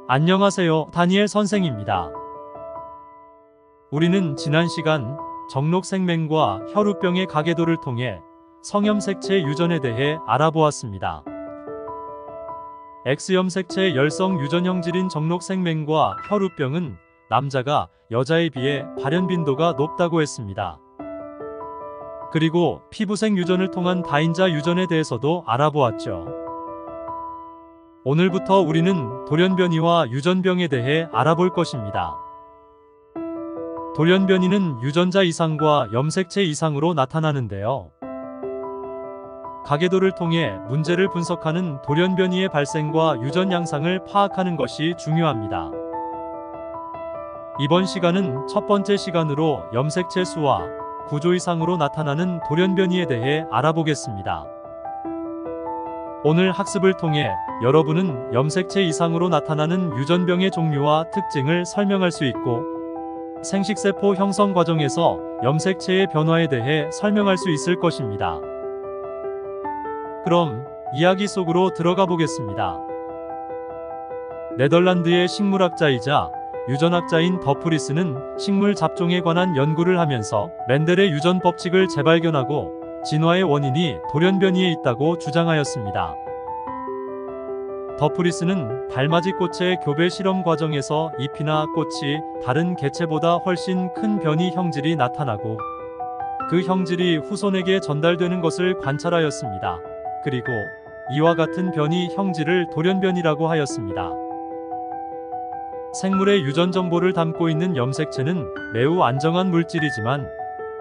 안녕하세요, 다니엘 선생입니다. 우리는 지난 시간 정록생맹과 혈우병의 가계도를 통해 성염색체 유전에 대해 알아보았습니다. X염색체 열성 유전 형질인 정록생맹과 혈우병은 남자가 여자에 비해 발현 빈도가 높다고 했습니다. 그리고 피부색 유전을 통한 다인자 유전에 대해서도 알아보았죠. 오늘부터 우리는 돌연변이와 유전병에 대해 알아볼 것입니다. 돌연변이는 유전자 이상과 염색체 이상으로 나타나는데요. 가계도를 통해 문제를 분석하는 돌연변이의 발생과 유전 양상을 파악하는 것이 중요합니다. 이번 시간은 첫 번째 시간으로 염색체 수와 구조 이상으로 나타나는 돌연변이에 대해 알아보겠습니다. 오늘 학습을 통해 여러분은 염색체 이상으로 나타나는 유전병의 종류와 특징을 설명할 수 있고, 생식세포 형성 과정에서 염색체의 변화에 대해 설명할 수 있을 것입니다. 그럼 이야기 속으로 들어가 보겠습니다. 네덜란드의 식물학자이자 유전학자인 더프리스는 식물 잡종에 관한 연구를 하면서 멘델의 유전 법칙을 재발견하고 진화의 원인이 돌연변이에 있다고 주장하였습니다. 더프리스는 달맞이 꽃의 교배 실험 과정에서 잎이나 꽃이 다른 개체보다 훨씬 큰 변이 형질이 나타나고 그 형질이 후손에게 전달되는 것을 관찰하였습니다. 그리고 이와 같은 변이 형질을 돌연변이라고 하였습니다. 생물의 유전 정보를 담고 있는 염색체는 매우 안정한 물질이지만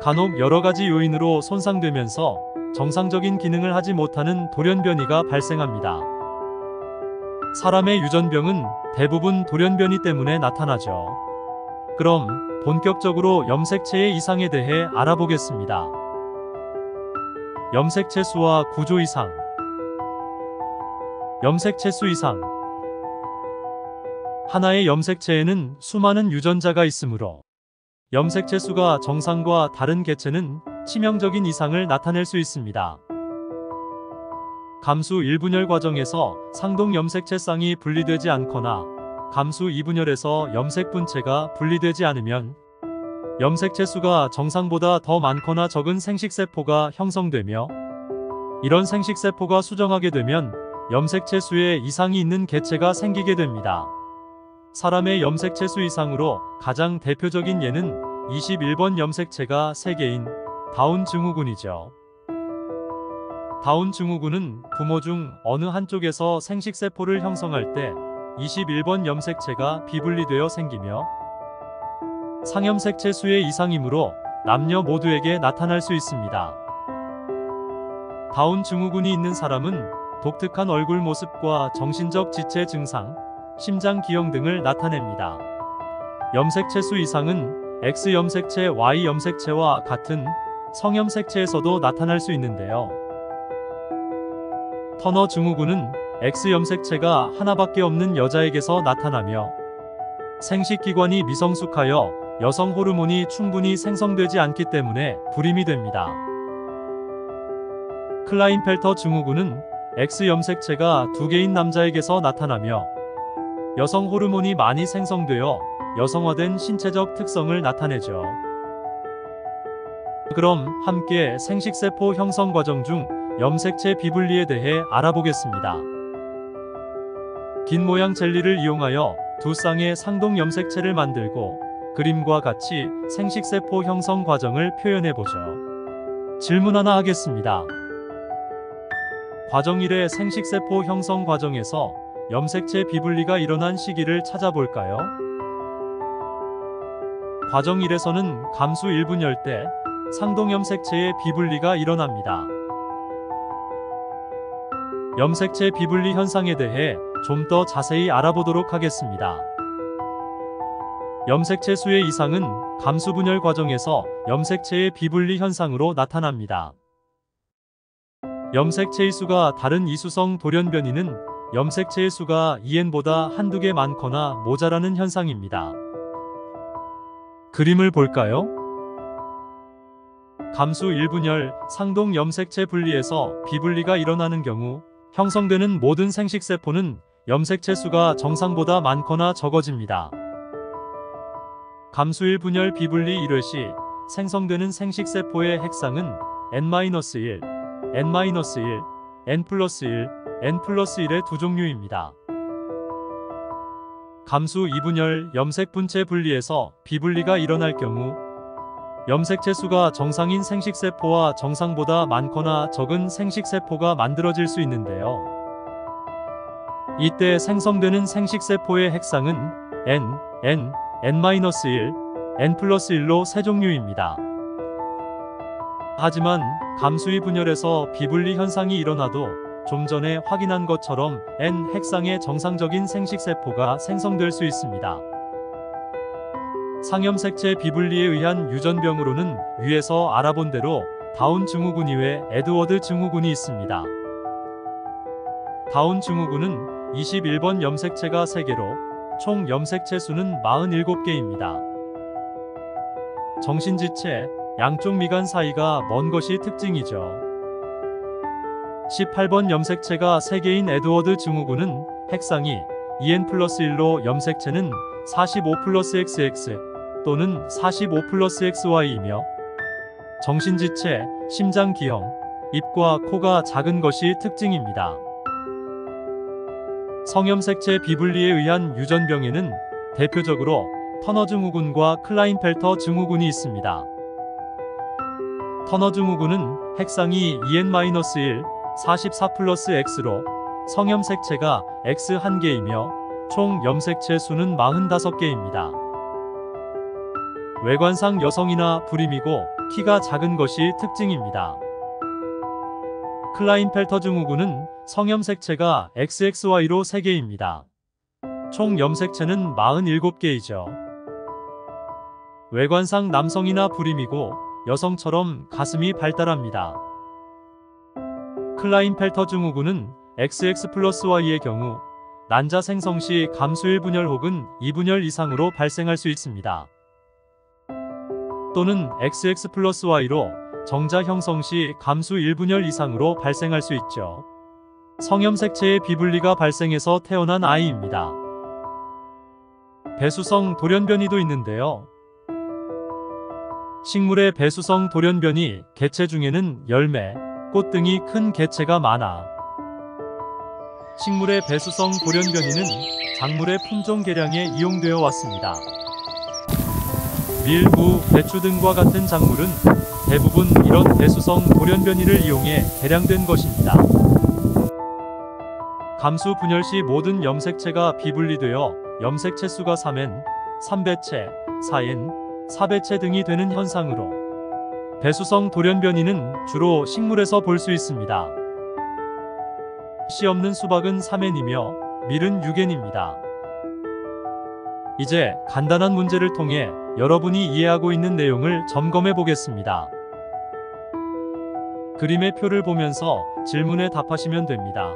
간혹 여러 가지 요인으로 손상되면서 정상적인 기능을 하지 못하는 돌연변이가 발생합니다. 사람의 유전병은 대부분 돌연변이 때문에 나타나죠. 그럼 본격적으로 염색체의 이상에 대해 알아보겠습니다. 염색체 수와 구조 이상. 염색체 수 이상. 하나의 염색체에는 수많은 유전자가 있으므로 염색체 수가 정상과 다른 개체는 치명적인 이상을 나타낼 수 있습니다. 감수 1분열 과정에서 상동 염색체 쌍이 분리되지 않거나 감수 2분열에서 염색 분체가 분리되지 않으면 염색체 수가 정상보다 더 많거나 적은 생식세포가 형성되며, 이런 생식세포가 수정하게 되면 염색체 수에 이상이 있는 개체가 생기게 됩니다. 사람의 염색체 수 이상으로 가장 대표적인 예는 21번 염색체가 3개인 다운 증후군이죠. 다운 증후군은 부모 중 어느 한쪽에서 생식세포를 형성할 때 21번 염색체가 비분리되어 생기며, 상염색체 수의 이상이므로 남녀 모두에게 나타날 수 있습니다. 다운 증후군이 있는 사람은 독특한 얼굴 모습과 정신적 지체 증상, 심장 기형 등을 나타냅니다. 염색체 수 이상은 X염색체, Y염색체와 같은 성염색체에서도 나타날 수 있는데요. 터너 증후군은 X염색체가 하나밖에 없는 여자에게서 나타나며, 생식기관이 미성숙하여 여성 호르몬이 충분히 생성되지 않기 때문에 불임이 됩니다. 클라인펠터 증후군은 X염색체가 2개인 남자에게서 나타나며 여성 호르몬이 많이 생성되어 여성화된 신체적 특성을 나타내죠. 그럼 함께 생식세포 형성 과정 중 염색체 비분리에 대해 알아보겠습니다. 긴 모양 젤리를 이용하여 두 쌍의 상동 염색체를 만들고 그림과 같이 생식세포 형성 과정을 표현해보죠. 질문 하나 하겠습니다. 과정 1의 생식세포 형성 과정에서 염색체 비분리가 일어난 시기를 찾아볼까요? 과정 1에서는 감수 1분열 때 상동 염색체의 비분리가 일어납니다. 염색체 비분리 현상에 대해 좀 더 자세히 알아보도록 하겠습니다. 염색체 수의 이상은 감수 분열 과정에서 염색체의 비분리 현상으로 나타납니다. 염색체의 수가 다른 이수성 돌연변이는 염색체의 수가 2n보다 한두 개 많거나 모자라는 현상입니다. 그림을 볼까요? 감수 1분열 상동 염색체 분리에서 비분리가 일어나는 경우 형성되는 모든 생식세포는 염색체 수가 정상보다 많거나 적어집니다. 감수일 분열 비분리 1회 시 생성되는 생식세포의 핵상은 N-1, N-1, N+1, N+1의 두 종류입니다. 감수 2분열 염색분체 분리에서 비분리가 일어날 경우 염색체 수가 정상인 생식세포와 정상보다 많거나 적은 생식세포가 만들어질 수 있는데요. 이때 생성되는 생식세포의 핵상은 N, N-1, N+1로 세 종류입니다. 하지만 감수의 분열에서 비분리 현상이 일어나도 좀 전에 확인한 것처럼 N 핵상의 정상적인 생식세포가 생성될 수 있습니다. 상염색체 비분리에 의한 유전병으로는 위에서 알아본 대로 다운 증후군 이외 에드워드 증후군이 있습니다. 다운 증후군은 21번 염색체가 3개로 총 염색체 수는 47개입니다. 정신지체, 양쪽 미간 사이가 먼 것이 특징이죠. 18번 염색체가 3개인 에드워드 증후군은 핵상이 EN+1로 염색체는 45+XX 또는 45+XY이며 정신지체, 심장기형, 입과 코가 작은 것이 특징입니다. 성염색체 비분리에 의한 유전병에는 대표적으로 터너 증후군과 클라인펠터 증후군이 있습니다. 터너 증후군은 핵상이 EN-1, 44+X로 성염색체가 X 1개이며 총 염색체 수는 45개입니다. 외관상 여성이나 불임이고 키가 작은 것이 특징입니다. 클라인펠터 증후군은 성염색체가 XXY로 3개입니다. 총 염색체는 47개이죠. 외관상 남성이나 불임이고 여성처럼 가슴이 발달합니다. 클라인펠터 증후군은 XX+Y의 경우 난자 생성 시 감수일 분열 혹은 2분열 이상으로 발생할 수 있습니다. 또는 XX+Y로 정자 형성 시 감수 1분열 이상으로 발생할 수 있죠. 성염색체의 비분리가 발생해서 태어난 아이입니다. 배수성 돌연변이도 있는데요. 식물의 배수성 돌연변이 개체 중에는 열매, 꽃 등이 큰 개체가 많아 식물의 배수성 돌연변이는 작물의 품종 개량에 이용되어 왔습니다. 밀, 무, 배추 등과 같은 작물은 대부분 이런 배수성 돌연변이를 이용해 개량된 것입니다. 감수 분열 시 모든 염색체가 비분리되어 염색체 수가 3N, 3배체, 4N, 4배체 등이 되는 현상으로 배수성 돌연변이는 주로 식물에서 볼 수 있습니다. 씨 없는 수박은 3N이며 밀은 6N입니다. 이제 간단한 문제를 통해 여러분이 이해하고 있는 내용을 점검해 보겠습니다. 그림의 표를 보면서 질문에 답하시면 됩니다.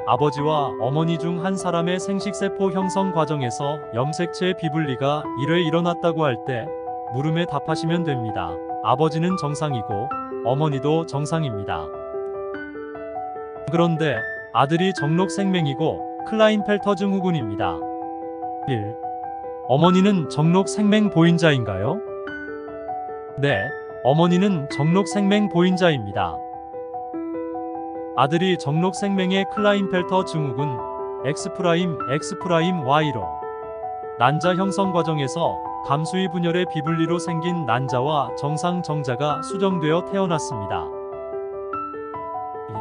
아버지와 어머니 중 한 사람의 생식세포 형성 과정에서 염색체의 비분리가 1회 일어났다고 할 때 물음에 답하시면 됩니다. 아버지는 정상이고 어머니도 정상입니다. 그런데 아들이 정록생맹이고 클라인펠터 증후군입니다. 1. 어머니는 정록생맹 보인자인가요? 네, 어머니는 정록생맹 보인자입니다. 아들이 정록생맹의 클라인펠터 증후군 X',X',Y로 난자 형성 과정에서 감수의 분열의 비분리로 생긴 난자와 정상 정자가 수정되어 태어났습니다. 2.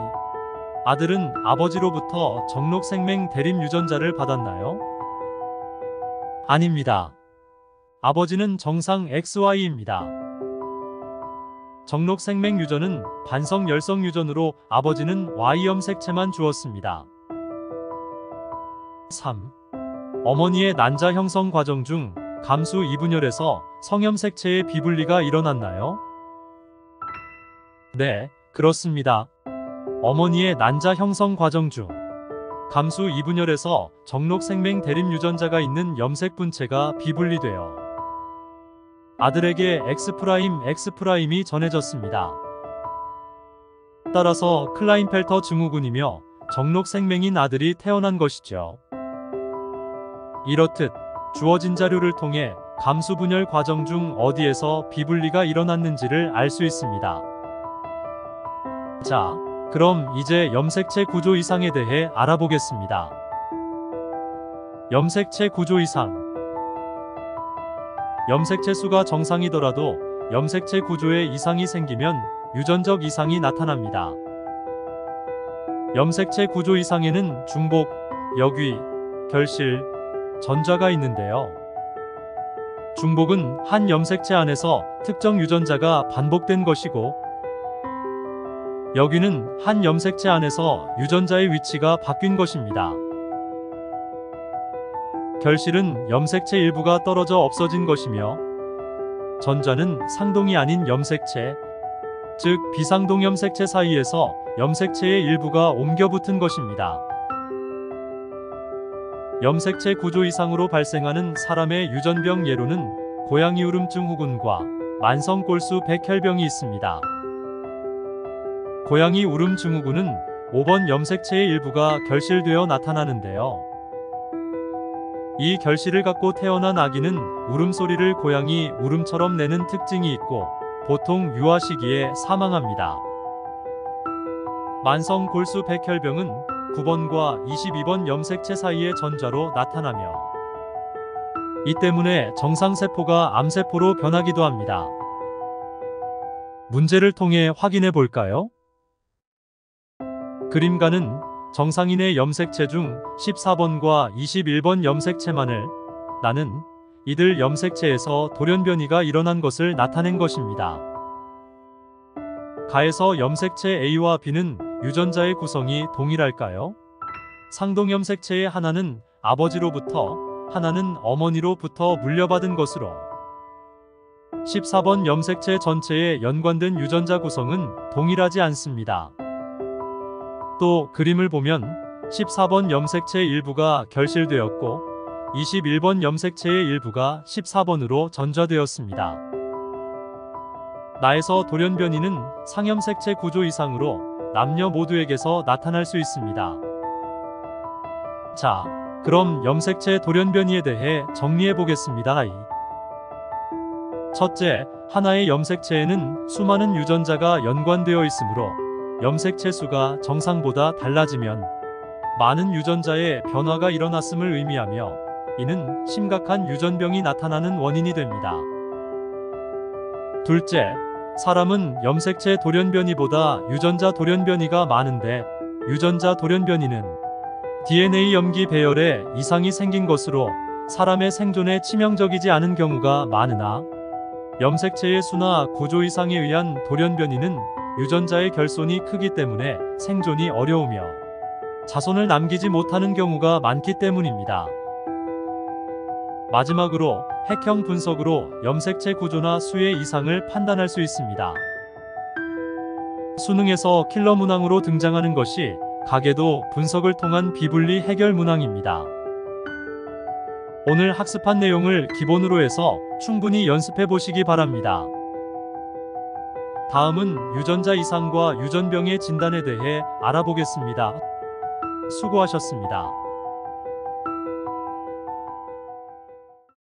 아들은 아버지로부터 정록생맹 대립 유전자를 받았나요? 아닙니다. 아버지는 정상 XY입니다. 정록생맹 유전은 반성 열성 유전으로 아버지는 Y염색체만 주었습니다. 3. 어머니의 난자 형성 과정 중 감수 2분열에서 성염색체의 비분리가 일어났나요? 네, 그렇습니다. 어머니의 난자 형성 과정 중 감수 2분열에서 정록생맹 대립 유전자가 있는 염색분체가 비분리되어 아들에게 X',X'이 전해졌습니다. 따라서 클라인펠터 증후군이며 정록생맹인 아들이 태어난 것이죠. 이렇듯 주어진 자료를 통해 감수 분열 과정 중 어디에서 비분리가 일어났는지를 알 수 있습니다. 자, 그럼 이제 염색체 구조 이상에 대해 알아보겠습니다. 염색체 구조 이상. 염색체 수가 정상이더라도 염색체 구조에 이상이 생기면 유전적 이상이 나타납니다. 염색체 구조 이상에는 중복, 역위, 결실, 전좌가 있는데요. 중복은 한 염색체 안에서 특정 유전자가 반복된 것이고, 역위는 한 염색체 안에서 유전자의 위치가 바뀐 것입니다. 결실은 염색체 일부가 떨어져 없어진 것이며, 전좌는 상동이 아닌 염색체, 즉 비상동 염색체 사이에서 염색체의 일부가 옮겨 붙은 것입니다. 염색체 구조 이상으로 발생하는 사람의 유전병 예로는 고양이 울음증 후군과 만성 골수 백혈병이 있습니다. 고양이 울음 증후군은 5번 염색체의 일부가 결실되어 나타나는데요. 이 결실을 갖고 태어난 아기는 울음소리를 고양이 울음처럼 내는 특징이 있고 보통 유아 시기에 사망합니다. 만성 골수 백혈병은 9번과 22번 염색체 사이의 전좌로 나타나며 이 때문에 정상세포가 암세포로 변하기도 합니다. 문제를 통해 확인해 볼까요? 그림가는 정상인의 염색체 중 14번과 21번 염색체만을 나는 이들 염색체에서 돌연변이가 일어난 것을 나타낸 것입니다. 가에서 염색체 A와 B는 유전자의 구성이 동일할까요? 상동 염색체의 하나는 아버지로부터, 하나는 어머니로부터 물려받은 것으로 14번 염색체 전체에 연관된 유전자 구성은 동일하지 않습니다. 또 그림을 보면 14번 염색체의 일부가 결실되었고 21번 염색체의 일부가 14번으로 전좌되었습니다. 나에서 돌연변이는 상염색체 구조 이상으로 남녀 모두에게서 나타날 수 있습니다. 자, 그럼 염색체 돌연변이에 대해 정리해 보겠습니다. 첫째, 하나의 염색체에는 수많은 유전자가 연관되어 있으므로 염색체 수가 정상보다 달라지면 많은 유전자의 변화가 일어났음을 의미하며 이는 심각한 유전병이 나타나는 원인이 됩니다. 둘째, 사람은 염색체 돌연변이보다 유전자 돌연변이가 많은데 유전자 돌연변이는 DNA 염기 배열에 이상이 생긴 것으로 사람의 생존에 치명적이지 않은 경우가 많으나 염색체의 수나 구조 이상에 의한 돌연변이는 유전자의 결손이 크기 때문에 생존이 어려우며 자손을 남기지 못하는 경우가 많기 때문입니다. 마지막으로 핵형 분석으로 염색체 구조나 수의 이상을 판단할 수 있습니다. 수능에서 킬러 문항으로 등장하는 것이 가계도 분석을 통한 비분리 해결 문항입니다. 오늘 학습한 내용을 기본으로 해서 충분히 연습해 보시기 바랍니다. 다음은 유전자 이상과 유전병의 진단에 대해 알아보겠습니다. 수고하셨습니다.